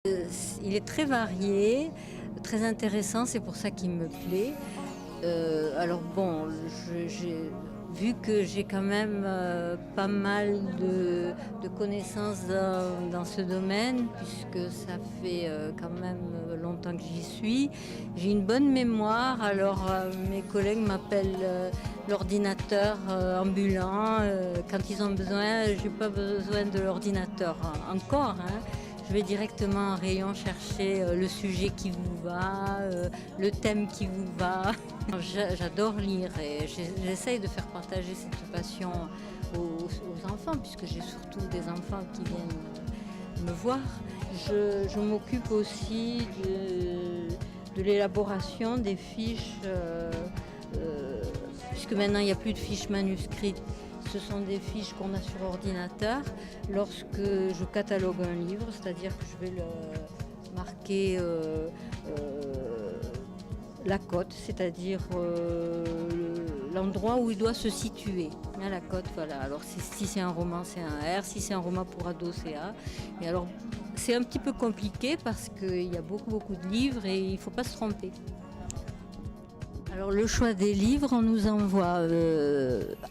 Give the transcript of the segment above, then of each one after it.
Il est très varié, très intéressant, c'est pour ça qu'il me plaît. Alors bon, j'ai vu que j'ai quand même pas mal de connaissances dans ce domaine, puisque ça fait quand même longtemps que j'y suis. J'ai une bonne mémoire, alors mes collègues m'appellent l'ordinateur ambulant. Quand ils ont besoin, j'ai pas besoin de l'ordinateur encore, hein. Je vais directement en rayon chercher le sujet qui vous va, le thème qui vous va. J'adore lire et j'essaye de faire partager cette passion aux enfants, puisque j'ai surtout des enfants qui viennent me voir. Je m'occupe aussi de l'élaboration des fiches, puisque maintenant il n'y a plus de fiches manuscrites. Ce sont des fiches qu'on a sur ordinateur lorsque je catalogue un livre, c'est-à-dire que je vais marquer la cote, c'est-à-dire l'endroit où il doit se situer. La cote, voilà. Alors si c'est un roman, c'est un R, si c'est un roman pour ados, c'est A. Et alors c'est un petit peu compliqué parce qu'il y a beaucoup de livres et il ne faut pas se tromper. Alors le choix des livres, on nous envoie.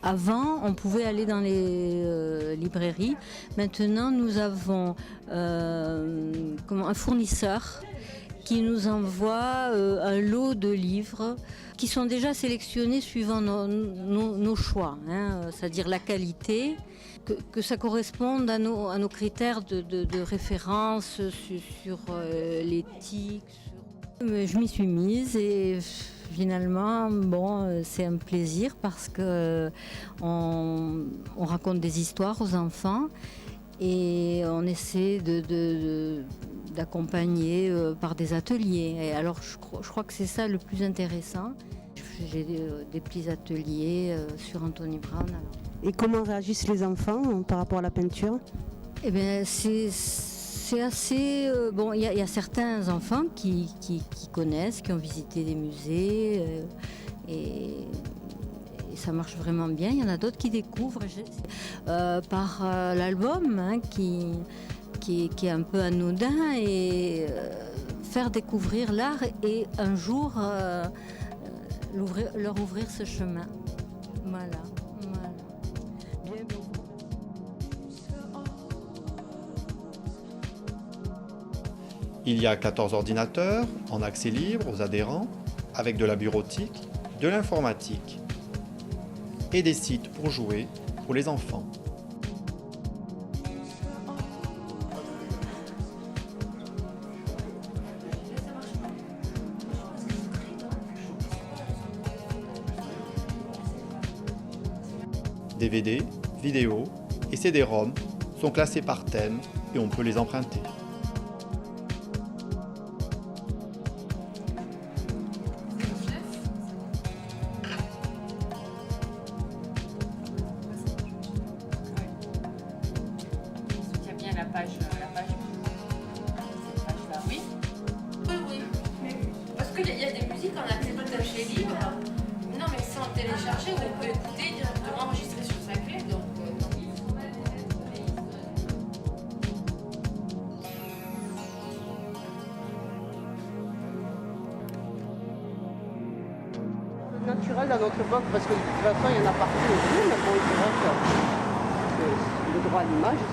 Avant, on pouvait aller dans les librairies. Maintenant, nous avons un fournisseur qui nous envoie un lot de livres qui sont déjà sélectionnés suivant nos choix, hein, c'est-à-dire la qualité, que ça corresponde à nos critères de référence sur l'éthique. Je m'y suis mise et finalement, bon, c'est un plaisir parce que on raconte des histoires aux enfants et on essaie d'accompagner par des ateliers. Et alors, je crois que c'est ça le plus intéressant. J'ai des petits ateliers sur Anthony Brown. Et comment réagissent les enfants par rapport à la peinture ? Eh bien, c'est assez... bon, il y a certains enfants qui connaissent, qui ont visité des musées et ça marche vraiment bien. Il y en a d'autres qui découvrent par l'album, hein, qui est un peu anodin, et faire découvrir l'art et un jour leur ouvrir ce chemin. Voilà. Il y a 14 ordinateurs en accès libre aux adhérents, avec de la bureautique, de l'informatique et des sites pour jouer pour les enfants. DVD, vidéos et CD-ROM sont classés par thème et on peut les emprunter. La page là, oui. Oui. Parce qu'il y a des musiques en accès partagé libre. Non, mais sans télécharger, on peut écouter directement enregistrer sur sa clé. Donc, naturel dans notre époque, parce que de toute façon, il y en a partout aussi, mais bon, c'est vrai que le droit à l'image,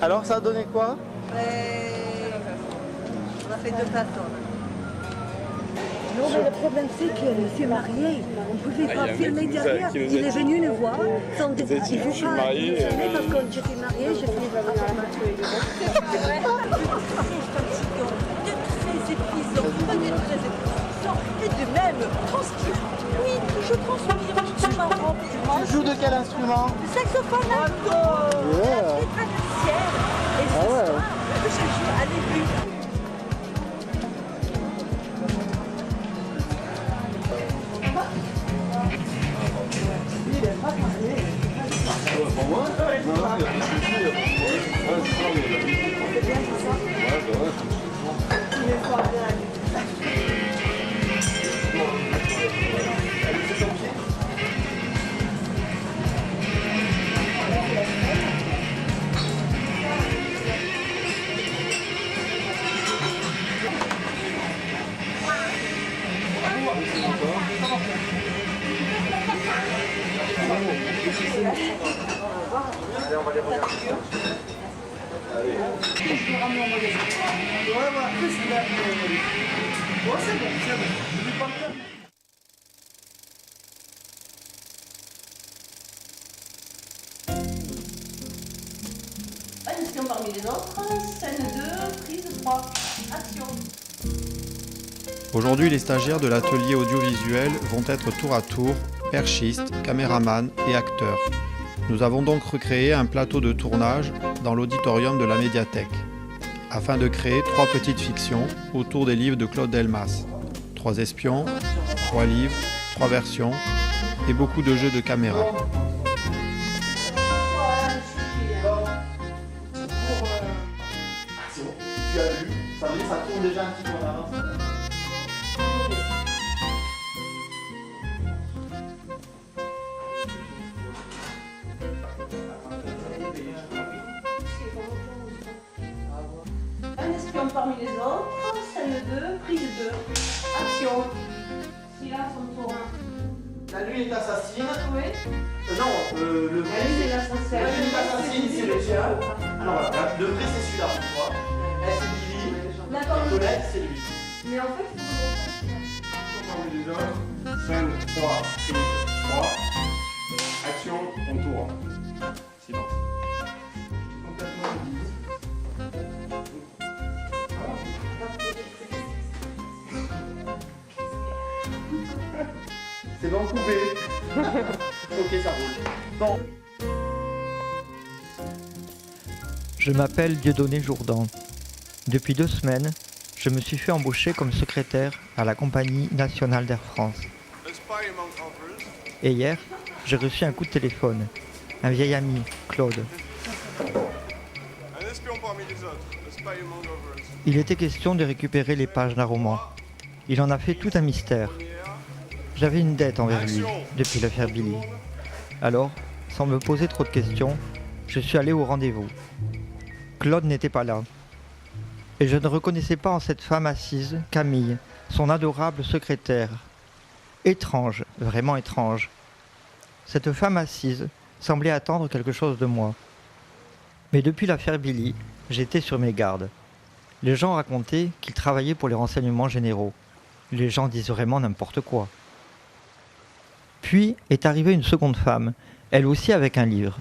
Alors, ça a donné quoi? On a fait 2 plateaux. Non, mais le problème, c'est que monsieur marié, on ne pouvait pas filmer derrière. Il est venu nous voir sans débat. Je suis marié. Parce que quand j'étais mariée, j'ai fini par avoir ma feuille. C'est vrai. Très épuisant, très épuisant. Et de même, transpire. Oui, je transpire, je suis marrant. Tu joues de quel instrument? Le saxophone, la flûte traversière. Et c'est ça que je joue à début. Pour moi? Non, il y a pas de souci. C'est bien ça. Allez, on va les regarder. Un espion parmi les autres, scène 2, prise 3, action. Aujourd'hui, les stagiaires de l'atelier audiovisuel vont être tour à tour perchistes, caméramans et acteurs. Nous avons donc recréé un plateau de tournage dans l'auditorium de la médiathèque, afin de créer 3 petites fictions autour des livres de Claude Delmas. 3 espions, 3 livres, 3 versions et beaucoup de jeux de caméra. Tu as vu, ça veut dire que ça tourne déjà un petit peu en avance. Un espion parmi les autres, scène 2, prise 2, action. Silence, on tourne. La lune est assassine. Oui. Non, le vrai. C'est l'assassin. La lune est assassine, c'est le tien. Alors voilà, le vrai c'est celui-là, tu vois. Elle c'est Billy. D'accord. Colette c'est lui. Mais en fait, il faut Parmi les autres, scène 3, prise 3, action, on tourne. Silence. Complètement vide. C'est bon coupé. Ok, ça roule. Bon. Je m'appelle Dieudonné Jourdan. Depuis 2 semaines, je me suis fait embaucher comme secrétaire à la compagnie nationale d'Air France. Et hier, j'ai reçu un coup de téléphone. Un vieil ami, Claude. Un espion parmi les autres, a spy among others. Il était question de récupérer les pages d'un roman. Il en a fait tout un mystère. J'avais une dette envers lui, depuis l'affaire Billy. Alors, sans me poser trop de questions, je suis allé au rendez-vous. Claude n'était pas là. Et je ne reconnaissais pas en cette femme assise, Camille, son adorable secrétaire. Étrange, vraiment étrange. Cette femme assise semblait attendre quelque chose de moi. Mais depuis l'affaire Billy, j'étais sur mes gardes. Les gens racontaient qu'il travaillait pour les renseignements généraux. Les gens disent vraiment n'importe quoi. Puis est arrivée une seconde femme, elle aussi avec un livre.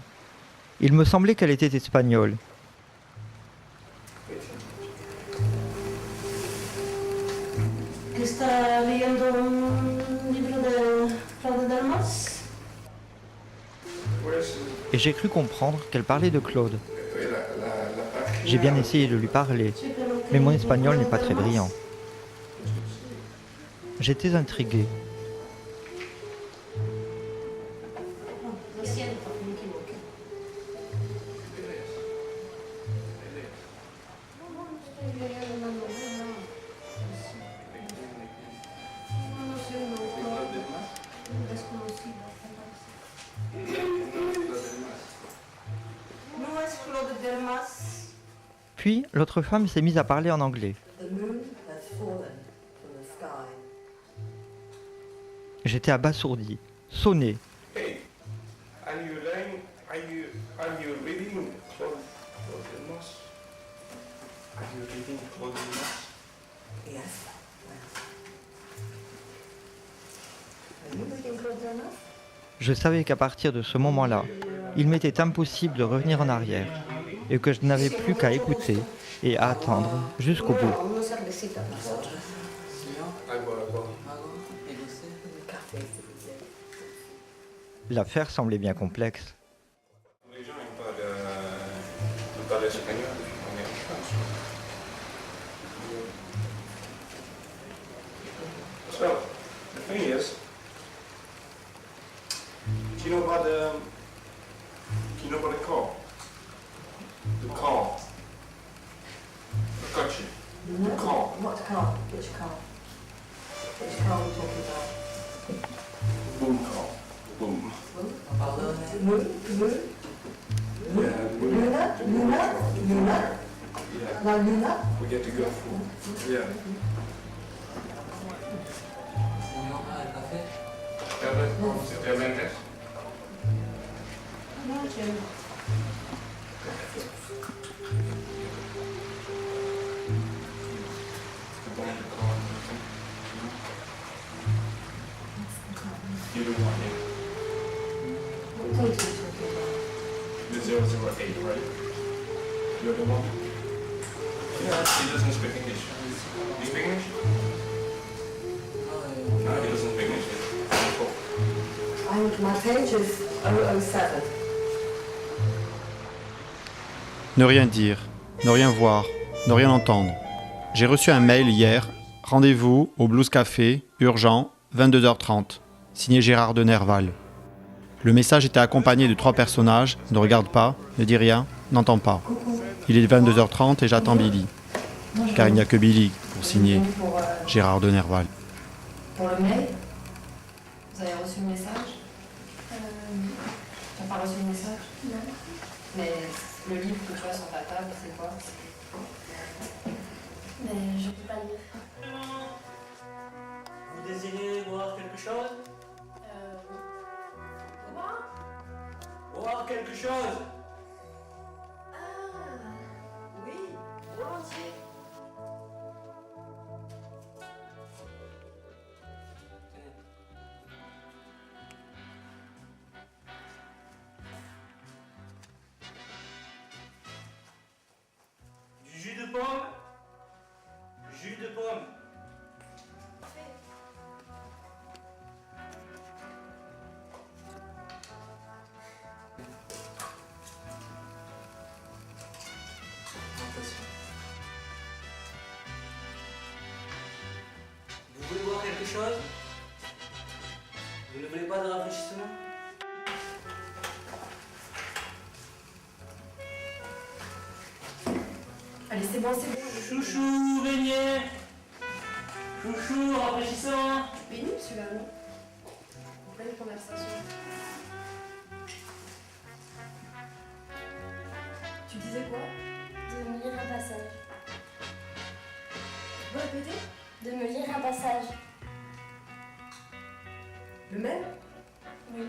Il me semblait qu'elle était espagnole. ¿Está leyendo un libro de Claude Delmas? Et j'ai cru comprendre qu'elle parlait de Claude. J'ai bien essayé de lui parler, mais mon espagnol n'est pas très brillant. J'étais intrigué. Lo siento, me equivoqué. No, estoy leyendo una novela. No sé, un autor desconocido. No es Claude Delmas. Puis l'autre femme s'est mise à parler en anglais. J'étais abasourdi, sonné. Hey, are you reading Claude Delmas? Are you reading Claude Delmas? Yes. Are you reading Claude Delmas? Je savais qu'à partir de ce moment-là, il m'était impossible de revenir en arrière et que je n'avais plus qu'à écouter et à attendre jusqu'au bout. Una cervecita para nosotros. Agua. L'affaire semblait bien complexe. Les gens n'aiment pas de parler espagnol depuis qu'on est en France. So, the thing is, do you know about the car? The car. Got you. The car. What car? Which car? Which car are we talking about? Boom car. Boom. Luna? Yeah. La Luna? We get to go for. Yeah. C'était à Mendes. No, You don't want him. The 008, right? You're the one? He doesn't speak English. You speak English? No, he doesn't speak English. My page is 007. Ne rien dire, ne rien voir, ne rien entendre. J'ai reçu un mail hier. Rendez-vous au Blues Café, urgent, 22h30. Signé Gérard de Nerval. Le message était accompagné de 3 personnages. Ne regarde pas, ne dit rien, n'entend pas. Il est 22h30 et j'attends Billy. Car il n'y a que Billy pour signer Gérard de Nerval. Pour le mail, vous avez reçu le message T'as pas reçu le message? Non. Mais le livre que tu as sur ta table, c'est quoi? Mais je peux pas lire. Vous désirez voir quelque chose? Comment? Voir quelque chose? Oui, volontiers. Du jus de pomme? Jus de pomme. Vous voulez boire quelque chose? Vous ne voulez pas de rafraîchissement? Allez, c'est bon, c'est bon. Chouchou, beignet. Chouchou, rafraîchissant. Pénible celui-là, non? En pleine conversation. Tu disais quoi? De me lire un passage. Tu peux répéter? De me lire un passage. Le même? Oui.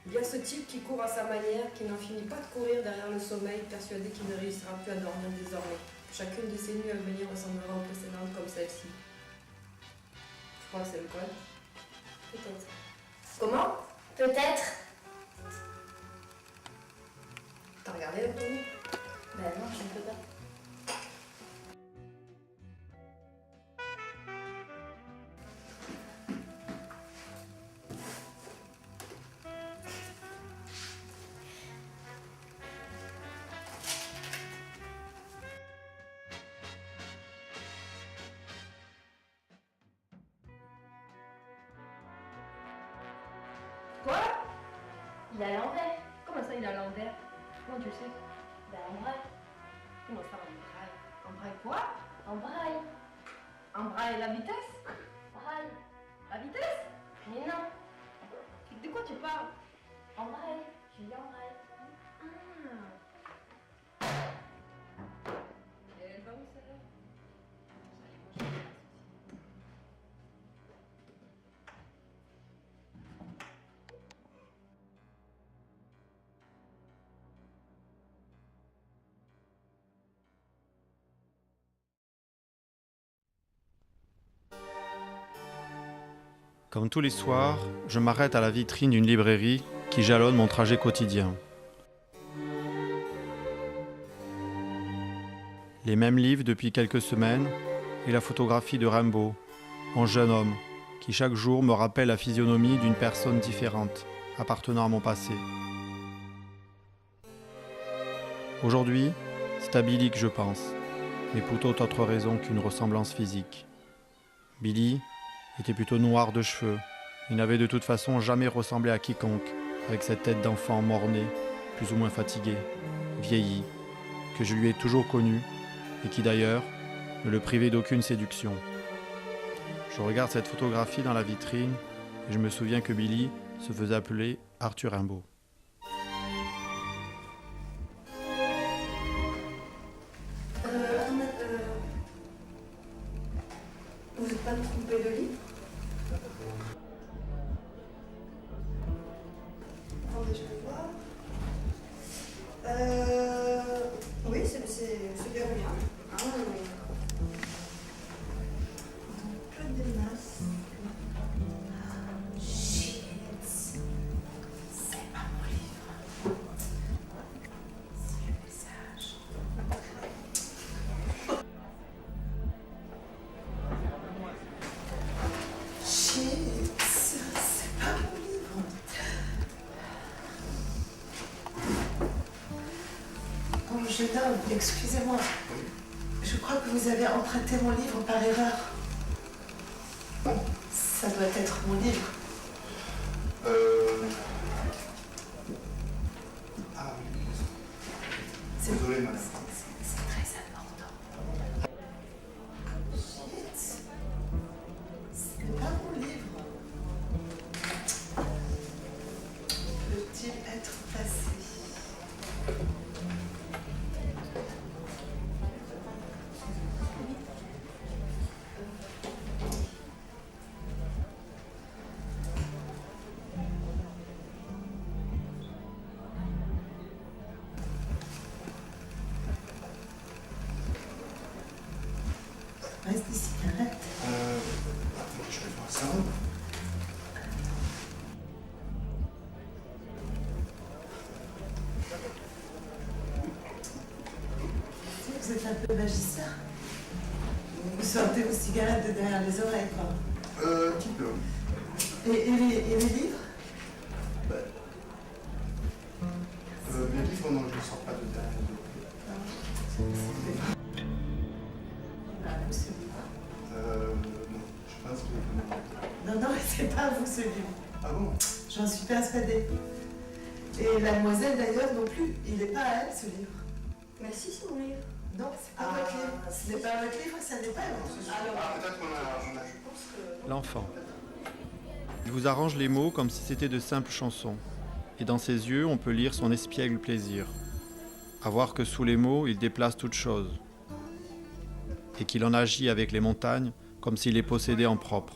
Il y a ce type qui court à sa manière, qui n'en finit pas de courir derrière le sommeil, persuadé qu'il ne réussira plus à dormir désormais. Chacune de ses nuits à venir ressemblera aux précédentes comme celle-ci. Je crois que c'est le code. Peut-être. Comment? Peut-être. T'as regardé la tournée? Ben non, je ne peux pas. Quoi? Il est à l'envers. Comment ça, il est à l'envers? Comment tu le sais? Ben en braille. Comment ça, en braille? En braille quoi? En braille. En braille la vitesse? Braille. La vitesse? Mais non. De quoi tu parles? En braille. Je lis en braille. Et elle va où celle-là? Comme tous les soirs, je m'arrête à la vitrine d'une librairie qui jalonne mon trajet quotidien. Les mêmes livres depuis quelques semaines et la photographie de Rimbaud, en jeune homme, qui chaque jour me rappelle la physionomie d'une personne différente, appartenant à mon passé. Aujourd'hui, c'est à Billy que je pense, mais pour toute autre raison qu'une ressemblance physique. Billy était plutôt noir de cheveux. Il n'avait de toute façon jamais ressemblé à quiconque, avec cette tête d'enfant mort-né, plus ou moins fatigué, vieilli, que je lui ai toujours connu, et qui d'ailleurs ne le privait d'aucune séduction. Je regarde cette photographie dans la vitrine, et je me souviens que Billy se faisait appeler Arthur Rimbaud. Vous n'êtes pas trompé de lit? jeune homme, excusez-moi. Je crois que vous avez emprunté mon livre par erreur. Ça doit être mon livre. Ah oui. Désolé, madame. C'est très important. Shit. Ce n'est pas mon livre. Peut-il être passé? Reste des cigarettes. Je vais voir ça. Vous êtes un peu magicien. Vous sortez vos cigarettes de derrière les oreilles, quoi. Un petit peu. Et les livres? Mes livres, non, je ne sors pas de derrière les oreilles. Vous, ce livre. Non, je pense que... Non, c'est pas vous, ce livre. Ah bon? J'en suis persuadée. Et la demoiselle, d'ailleurs, non plus. Il n'est pas à elle, ce livre. Mais si, c'est mon livre. Non, c'est pas votre livre. Ce n'est pas votre livre, ça n'est pas votre. Ah, peut-être qu'on a... Je pense que... L'enfant. Il vous arrange les mots comme si c'était de simples chansons. Et dans ses yeux, on peut lire son espiègle plaisir. À voir que sous les mots, il déplace toute chose. Et qu'il en agit avec les montagnes comme s'il les possédait en propre.